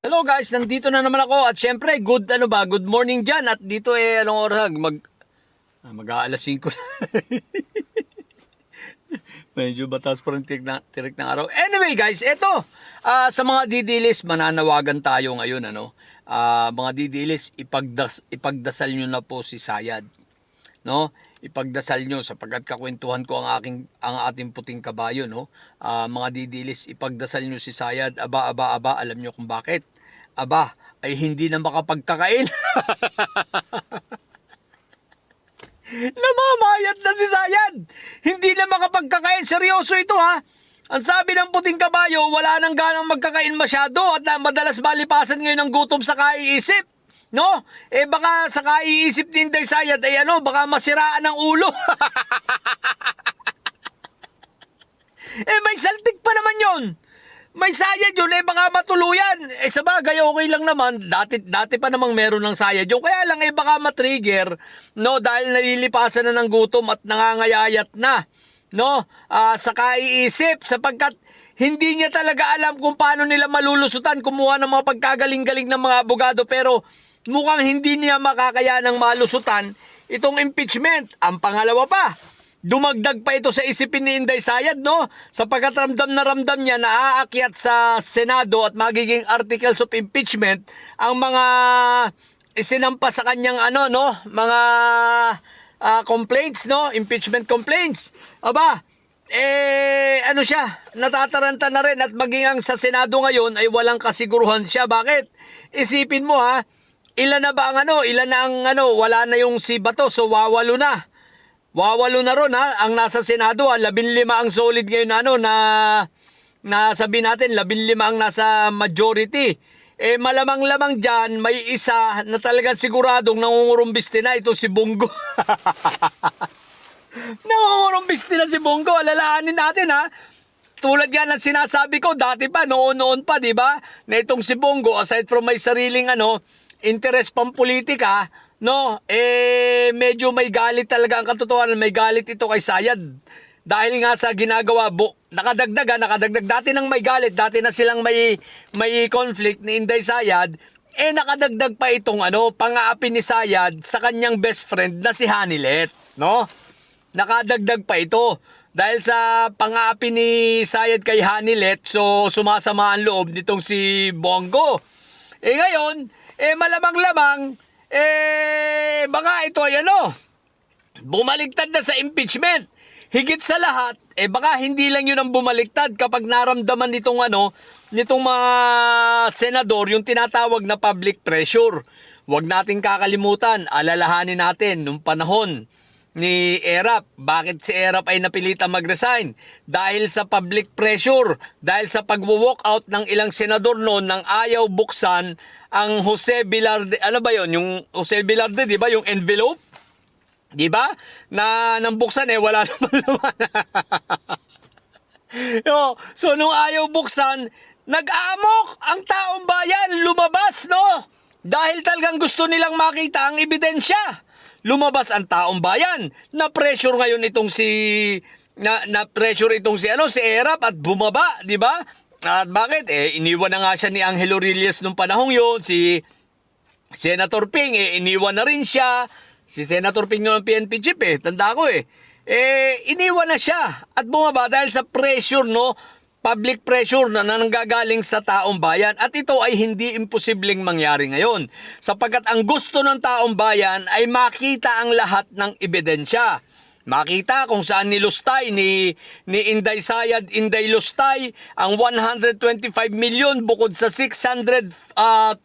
Hello guys, nandito na naman ako at syempre good morning diyan at dito anong oras mag-aalas 5 na. Medyo batas pa rin tirik ng araw. Anyway guys, eto sa mga didilis mananawagan tayo ngayon mga didilis ipagdasal niyo na po si Sayad. No? Ipagdasal nyo sapagkat kakwentuhan ko ang ating puting kabayo, no? Mga didilis, ipagdasal nyo si Sayad. Aba, alam nyo kung bakit? Aba, ay hindi na makapagkakain. Namamayat na si Sayad. Hindi na makapagkakain. Seryoso ito ha. Ang sabi ng puting kabayo, wala nang ganang magkakain masyado at madalas malipasan ngayon ng gutom sa kaiisip. No? Baka sa kaiisip ni Inday Sayad ay baka masiraan ang ulo. May saltik pa naman yon. May sayad yun, baka matuluyan. Sa bagay, okay lang naman. Dati pa namang meron ng sayad yun. Kaya lang, baka matrigger, no? Dahil nalilipasan na ng gutom at nangangayayat na, no? Sa kaiisip, sapagkat hindi niya talaga alam kung paano nila malulusutan. Kumuha ng mga pagkagaling-galing ng mga abogado, pero mukhang hindi niya makakayanang malusutan itong impeachment. Ang pangalawa pa, dumagdag pa ito sa isipin ni Inday Sayad, no? Sapagkat ramdam niya na aakyat sa Senado at magiging articles of impeachment ang mga isinampa sa kanyang mga complaints, no? Impeachment complaints. Aba, siya, natataranta na rin at maging ang sa Senado ngayon ay walang kasiguruhan siya. Bakit? Isipin mo ilan na wala na yung si Bato, so wawalo na. Wawalo na ron ang nasa Senado 15 ang solid ngayon sabi natin 15 ang nasa majority. Malamang-lamang dyan may isa na talagang siguradong nangungurumbiste na, ito si Bongo. Nangungurumbiste na si Bongo, alalahanin natin Tulad nga ng sinasabi ko dati pa, noon pa, di ba? Na itong si Bongo, aside from may sariling interest pampolitika, no, medyo may galit talaga ang katotohanan, may galit ito kay Sayad. Dahil nga sa ginagawa, nakadagdag dati nang may galit, dati na silang may conflict ni Inday Sayad, nakadagdag pa itong pang-aapi ni Sayad sa kanyang best friend na si Hanilet, no? Nakadagdag pa ito. Dahil sa pang-aapi ni Sayad kay Hanilet, so sumasama ang loob nitong si Bongo. Ngayon, malamang-lamang, baka ito ay bumaligtad na sa impeachment. Higit sa lahat, baka hindi lang yun ang bumaligtad kapag naramdaman nitong mga senador yung tinatawag na public pressure. Huwag nating kakalimutan, alalahanin natin nung panahon ni Erap. Bakit si Erap ay napilitang mag-resign? Dahil sa public pressure, dahil sa pag-walk out ng ilang senador noon nang ayaw buksan ang Jose Velarde. Ano ba yon? Yung Jose Velarde, di ba? Yung envelope? Di ba? Na nang buksan wala naman naman. So nung ayaw buksan, nag-amok ang taong bayan, lumabas, no? Dahil talagang gusto nilang makita ang ebidensya. Lumabas ang taong bayan. Na-pressure ngayon itong si Erap at bumaba, di ba? At bakit? Iniwan na nga siya ni Angelo Rillas nung panahong yun. Si Senator Ping, iniwan na rin siya. Si Senator Ping ng PNP chief, tanda ko iniwan na siya at bumaba dahil sa pressure, no? Public pressure na nanggagaling sa taong bayan. At ito ay hindi imposibleng mangyari ngayon. Sapagkat ang gusto ng taong bayan ay makita ang lahat ng ebidensya. Makita kung saan nilustay ni Inday Sayad, Inday Lustay, ang 125 million bukod sa 612.5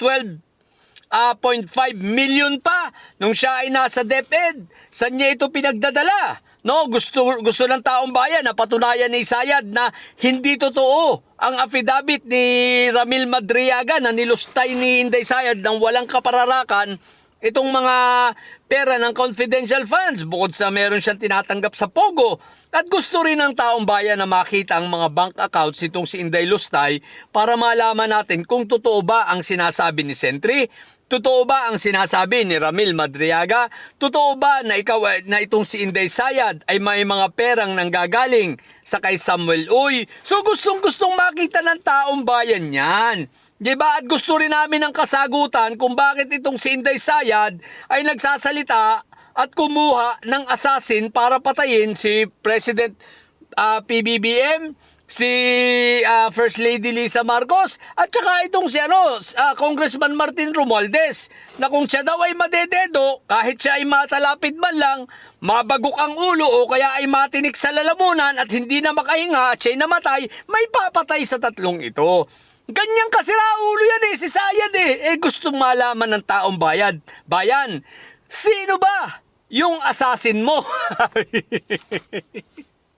million pa nung siya ay nasa DepEd. Saan niya ito pinagdadala? No, gusto ng taong bayan na patunayan ni Sayad na hindi totoo ang affidavit ni Ramil Madriaga na nilustay ni Inday Sayad ng walang kapararakan itong mga pera ng confidential funds bukod sa meron siyang tinatanggap sa Pogo. At gusto rin ng taong bayan na makita ang mga bank accounts nitong si Inday Lustay para malaman natin kung totoo ba ang sinasabi ni Sentry, totoo ba ang sinasabi ni Ramil Madriaga, totoo ba na itong si Inday Sayad ay may mga perang nanggagaling sa kay Samuel Uy. So gustong makita ng taong bayan yan. Di ba? At gusto rin namin ng kasagutan kung bakit itong si Inday Sayad ay nagsasalita at kumuha ng assassin para patayin si President PBBM, si First Lady Lisa Marcos, at saka itong si Congressman Martin Romualdez, na kung siya daw ay madededo, kahit siya ay matalapid man lang, mabagok ang ulo o kaya ay matinik sa lalamunan at hindi na makahinga at siya'y namatay, may papatay sa tatlong ito. Ganyang kasira ulo yan si Sayad gustong malaman ng taong bayan, sino ba yung assassin mo?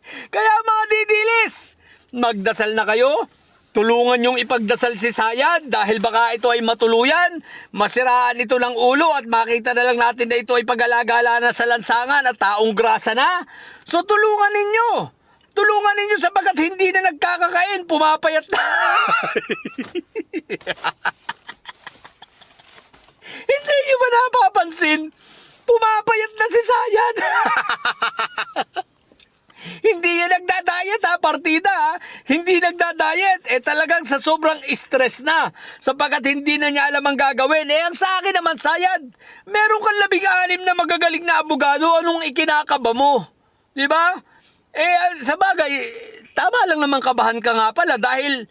Kaya mga didilis, magdasal na kayo. Tulungan yung ipagdasal si Sayad dahil baka ito ay matuluyan, masiraan ito ng ulo at makita na lang natin na ito ay pag-alagala na sa lansangan at taong grasa na. So tulungan ninyo. Tulungan ninyo sapagat hindi na nagkakakain, pumapayat na. Hindi nyo ba napapansin? Pumapayat na si Sayad. Hindi yan nagda-diet partida Hindi nagda-diet. Talagang sa sobrang stress na. Sapagat hindi na niya alam ang gagawin. Ang sa akin naman, Sayad, meron kang 16 na magagaling na abogado. Anong ikinakaba mo? Di ba? Sa bagay, tama lang naman kabahan ka nga pala dahil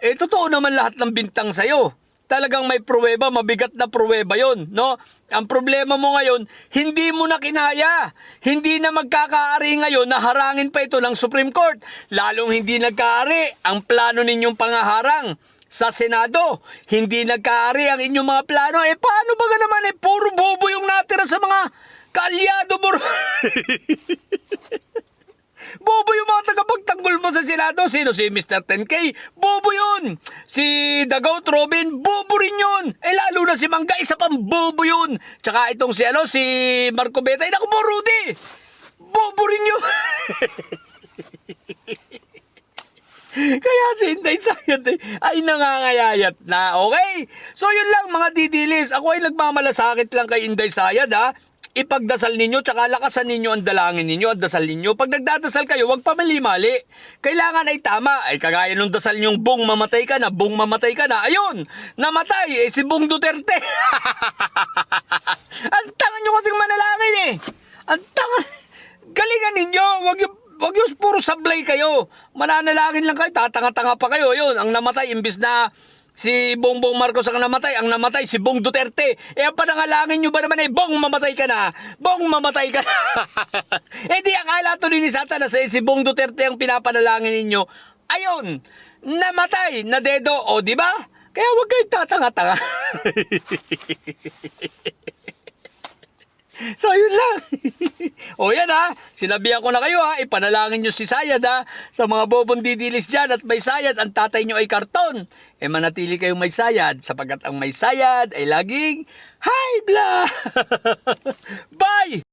totoo naman lahat ng bintang sa'yo. Talagang may pruweba, mabigat na pruweba yon, no? Ang problema mo ngayon, hindi mo na kinaya. Hindi na magkakaari ngayon na harangin pa ito ng Supreme Court. Lalong hindi nagkaari ang plano ninyong pangaharang sa Senado. Hindi nagkaari ang inyong mga plano. Paano ba nga naman? Puro bobo yung natira sa mga kaalyado mo. Bobo yung mga tagapagtanggol mo sa Senado. Sino? Si Mr. 10K? Bobo yun. Si Dagaut Robin? Bobo rin yun. Lalo na si Mangga, isa pang bobo yun. Tsaka itong si Marco Betay. Naku po, Rudy! Bobo rin yun. Kaya si Inday Sayad ay nangangayayat na. Okay? So yun lang mga didilis. Ako ay nagmamalasakit lang kay Inday Sayad Ipagdasal ninyo, tsaka lakasan ninyo ang dalangin ninyo at dasal ninyo. Pag nagdadasal kayo, huwag pa mali-mali. Kailangan ay tama. Kagaya nung dasal nyong bong mamatay ka na, bong mamatay ka na. Ayun, namatay si Bong Duterte. Ang tanga nyo kasing manalangin Ang tanga. Galingan ninyo, wag yung puro sablay kayo. Mananalangin lang kayo, tatanga-tanga pa kayo. Yun, ang namatay, imbis na si Bongbong Marcos ang namatay si Bong Duterte. Ang panangalangin nyo ba naman Bong mamatay ka na? Bong mamatay ka na. Di akala to ni Satanas si Bong Duterte ang pinapanalangin ninyo. Ayun, namatay, nadedo, di ba? Kaya wag kayo tatanga-tanga. So, yun lang. Yan sinabihan ko na kayo ipanalangin nyo si Sayad sa mga bobong didilis dyan at may Sayad, ang tatay nyo ay karton. Manatili kayong may Sayad sapagat ang may Sayad ay laging high blood. Bye!